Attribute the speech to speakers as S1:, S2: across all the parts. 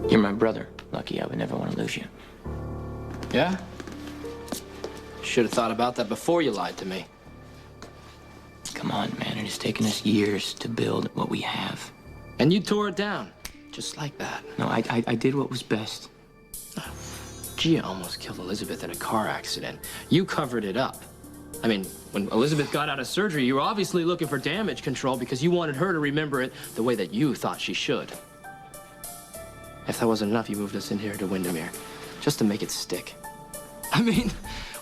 S1: You're my brother. Lucky I would never want to lose you.
S2: Yeah? Should have thought about that before you lied to me.
S1: Come on, man. It has taken us years to build what we have.
S2: And you tore it down, just like that.
S1: No, I did what was best.
S2: Gia almost killed Elizabeth in a car accident. You covered it up. I mean, when Elizabeth got out of surgery, you were obviously looking for damage control because you wanted her to remember it the way that you thought she should. If that wasn't enough, you moved us in here to Windermere, just to make it stick. I mean,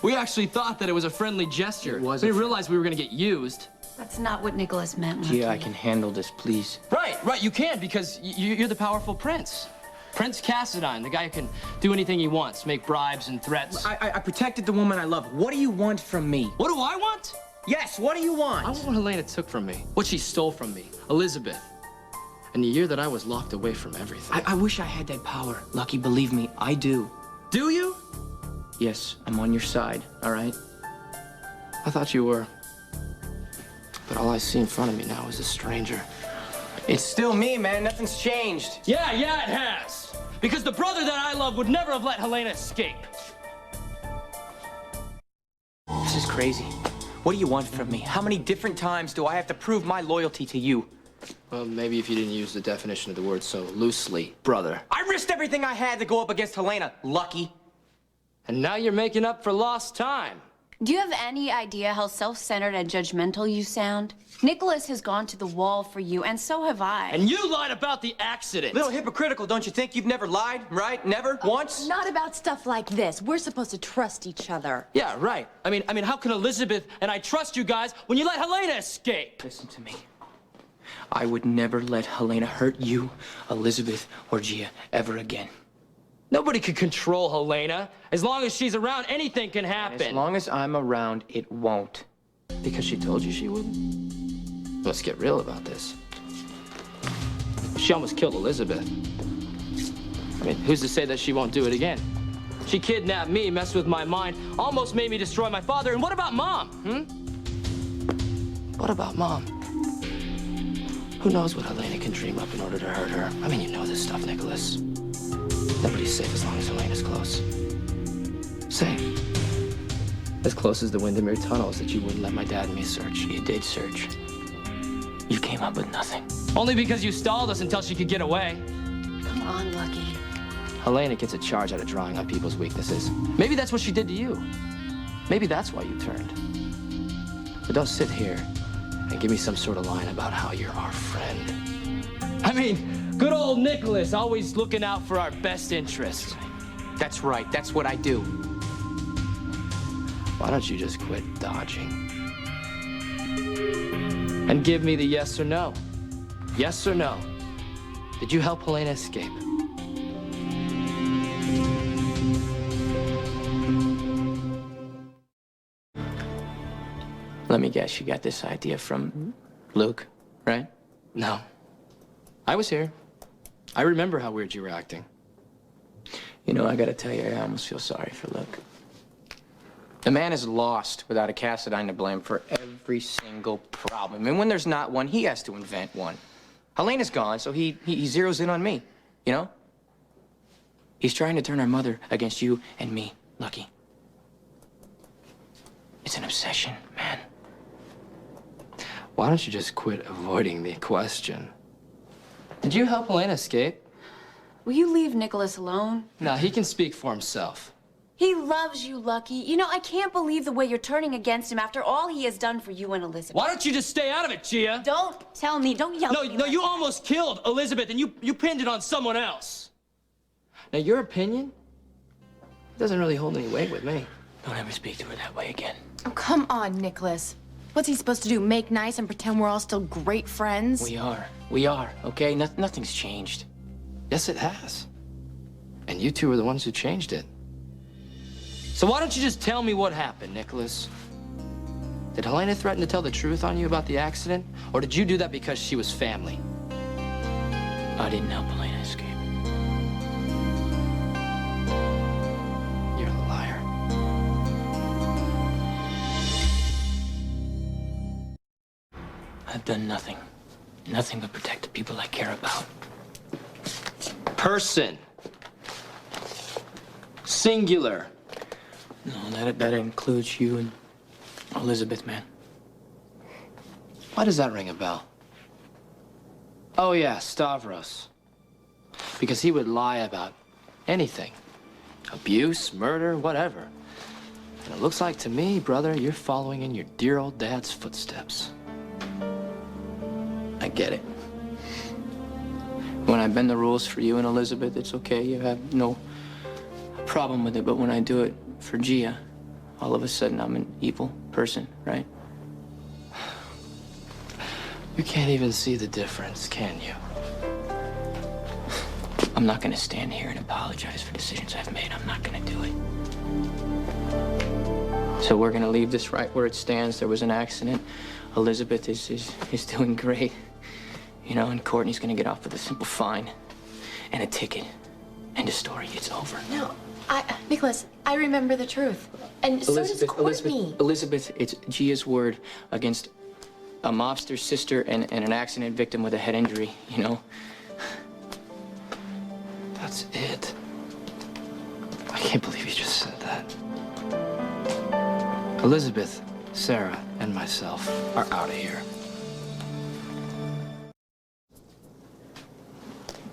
S2: we actually thought that it was a friendly gesture.
S1: It was.
S2: We realized we were gonna get used.
S3: That's not what Nikolas meant, Lucky.
S1: Gia, I can handle this, please.
S2: Right, you can because you're the powerful prince. Prince Cassadine, the guy who can do anything he wants, make bribes and threats.
S1: I protected the woman I love. What do you want from me?
S2: What do I want?
S1: Yes, what do you want?
S2: I want what Helena took from me, what she stole from me, Elizabeth. And the year that I was locked away from everything.
S1: I wish I had that power. Lucky, believe me, I do.
S2: Do you?
S1: Yes, I'm on your side, all right?
S2: I thought you were. But all I see in front of me now is a stranger.
S1: It's still me, man. Nothing's changed.
S2: Yeah, it has. Because the brother that I love would never have let Helena escape.
S1: This is crazy. What do you want from me? How many different times do I have to prove my loyalty to you?
S2: Well, maybe if you didn't use the definition of the word so loosely, brother.
S1: I risked everything I had to go up against Helena, Lucky.
S2: And now you're making up for lost time.
S3: Do you have any idea how self-centered and judgmental you sound? Nikolas has gone to the wall for you, and so have I.
S2: And you lied about the accident.
S1: Little hypocritical, don't you think? You've never lied, right? Never? Once?
S4: Not about stuff like this. We're supposed to trust each other.
S2: Yeah, right. I mean, how can Elizabeth and I trust you guys when you let Helena escape?
S1: Listen to me. I would never let Helena hurt you, Elizabeth, or Gia ever again.
S2: Nobody can control Helena. As long as she's around, anything can happen.
S1: As long as I'm around, it won't.
S2: Because she told you she wouldn't? Let's get real about this. She almost killed Elizabeth. I mean, who's to say that she won't do it again? She kidnapped me, messed with my mind, almost made me destroy my father. And what about Mom, What about Mom? Who knows what Helena can dream up in order to hurt her? I mean, you know this stuff, Nikolas. Nobody's safe as long as Helena's close. Say, as close as the Windermere tunnels that you wouldn't let my dad and me search.
S1: You did search. You came up with nothing.
S2: Only because you stalled us until she could get away.
S3: Come on, Lucky.
S2: Helena gets a charge out of drawing on people's weaknesses. Maybe that's what she did to you. Maybe that's why you turned. But don't sit here and give me some sort of line about how you're our friend. I mean, good old Nikolas, always looking out for our best interests.
S1: That's right. That's what I do.
S2: Why don't you just quit dodging? And give me the yes or no. Yes or no. Did you help Helena escape?
S1: Let me guess, you got this idea from Luke, right?
S2: No. I was here. I remember how weird you were acting.
S1: You know, I gotta tell you, I almost feel sorry for Luke. The man is lost without a Cassadine to blame for every single problem. And when there's not one, he has to invent one. Helena's gone, so he zeroes in on me, you know? He's trying to turn our mother against you and me, Lucky. It's an obsession, man.
S2: Why don't you just quit avoiding the question? Did you help Helena escape?
S3: Will you leave Nikolas alone?
S2: No, he can speak for himself.
S3: He loves you, Lucky. You know, I can't believe the way you're turning against him after all he has done for you and Elizabeth.
S2: Why don't you just stay out of it, Gia?
S3: Don't tell me. Don't yell at me.
S2: No,
S3: like
S2: you
S3: that.
S2: almost killed Elizabeth, and you pinned it on someone else. Now, your opinion doesn't really hold any weight with me.
S1: Don't ever speak to her that way again.
S4: Oh, come on, Nikolas. What's he supposed to do, make nice and pretend we're all still great friends?
S1: We are, okay? Nothing's changed.
S2: Yes, it has. And you two are the ones who changed it. So why don't you just tell me what happened, Nikolas? Did Helena threaten to tell the truth on you about the accident? Or did you do that because she was family?
S1: I didn't help Helena escape.
S2: You're a liar.
S1: I've done nothing. Nothing but protect the people I care about.
S2: Person. Singular.
S1: No, that includes you and Elizabeth, man.
S2: Why does that ring a bell? Oh, yeah, Stavros. Because he would lie about anything. Abuse, murder, whatever. And it looks like to me, brother, you're following in your dear old dad's footsteps.
S1: I get it. When I bend the rules for you and Elizabeth, it's okay. You have no problem with it. But when I do it for Gia, all of a sudden I'm an evil person, right?
S2: You can't even see the difference, can you?
S1: I'm not gonna stand here and apologize for decisions I've made. I'm not gonna do it. So we're gonna leave this right where it stands. There was an accident. Elizabeth is doing great. You know, and Courtney's gonna get off with a simple fine and a ticket. End of story. It's over.
S4: No, Nikolas, I remember the truth. And so does Courtney.
S1: Elizabeth, it's Gia's word against a mobster's sister and an accident victim with a head injury, you know?
S2: That's it. I can't believe you just said that. Elizabeth, Sarah, and myself are out of here.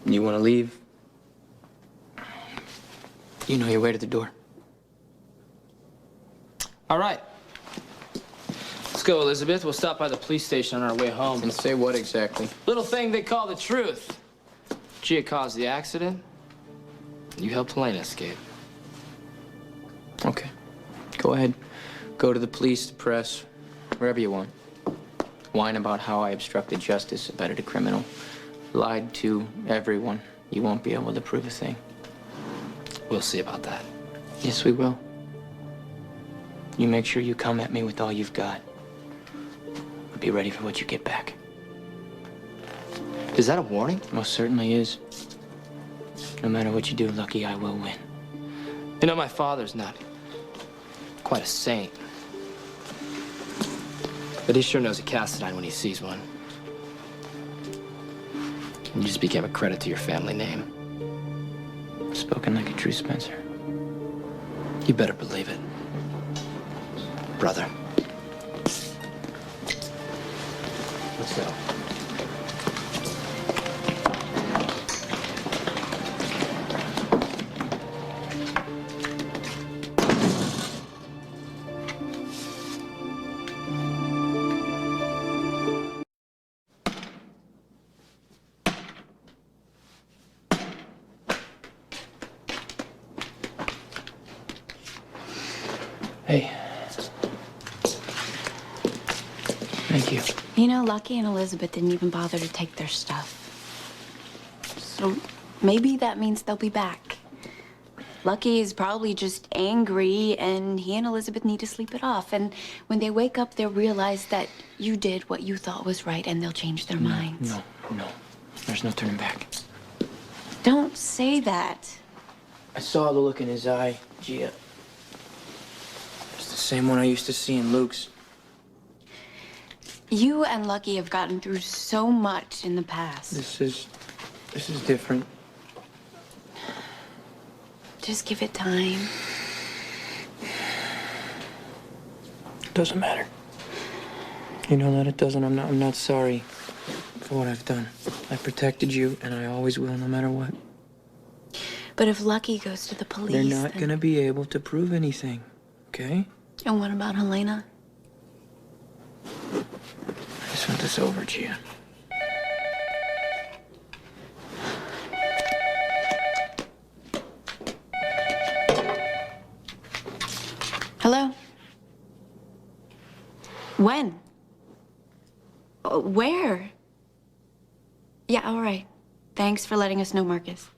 S1: You want to leave? You know your way to the door.
S2: All right. Let's go, Elizabeth. We'll stop by the police station on our way home.
S1: And say what exactly?
S2: Little thing they call the truth. Gia caused the accident. You helped Helena escape.
S1: Okay. Go ahead. Go to the police, the press, wherever you want. Whine about how I obstructed justice, abetted a criminal, lied to everyone. You won't be able to prove a thing.
S2: We'll see about that.
S1: Yes, we will. You make sure you come at me with all you've got. But be ready for what you get back.
S2: Is that a warning?
S1: Most certainly is. No matter what you do, Lucky, I will win.
S2: You know, my father's not quite a saint. But he sure knows a Cassadine when he sees one. You just became a credit to your family name.
S1: Spoken like a true Spencer.
S2: You better believe it. Brother. Let's go.
S1: Hey. Thank you.
S3: You know, Lucky and Elizabeth didn't even bother to take their stuff. So maybe that means they'll be back. Lucky is probably just angry, and he and Elizabeth need to sleep it off. And when they wake up, they'll realize that you did what you thought was right, and they'll change their minds.
S1: No. There's no turning back.
S3: Don't say that.
S1: I saw the look in his eye, Gia. It's the same one I used to see in Luke's.
S3: You and Lucky have gotten through so much in the past.
S1: This is different.
S3: Just give it time.
S1: It doesn't matter. You know that it doesn't. I'm not sorry for what I've done. I protected you, and I always will, no matter what.
S3: But if Lucky goes to the police,
S1: They're not gonna be able to prove anything, okay?
S3: And what about Helena?
S1: I just want this over, Gia.
S3: Hello? When? Where? Yeah, all right. Thanks for letting us know, Marcus.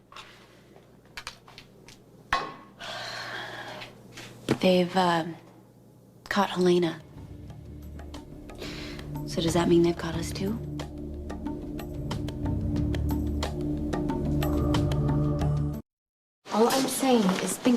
S3: They've, caught Helena. So does that mean they've caught us too?
S4: All I'm saying is think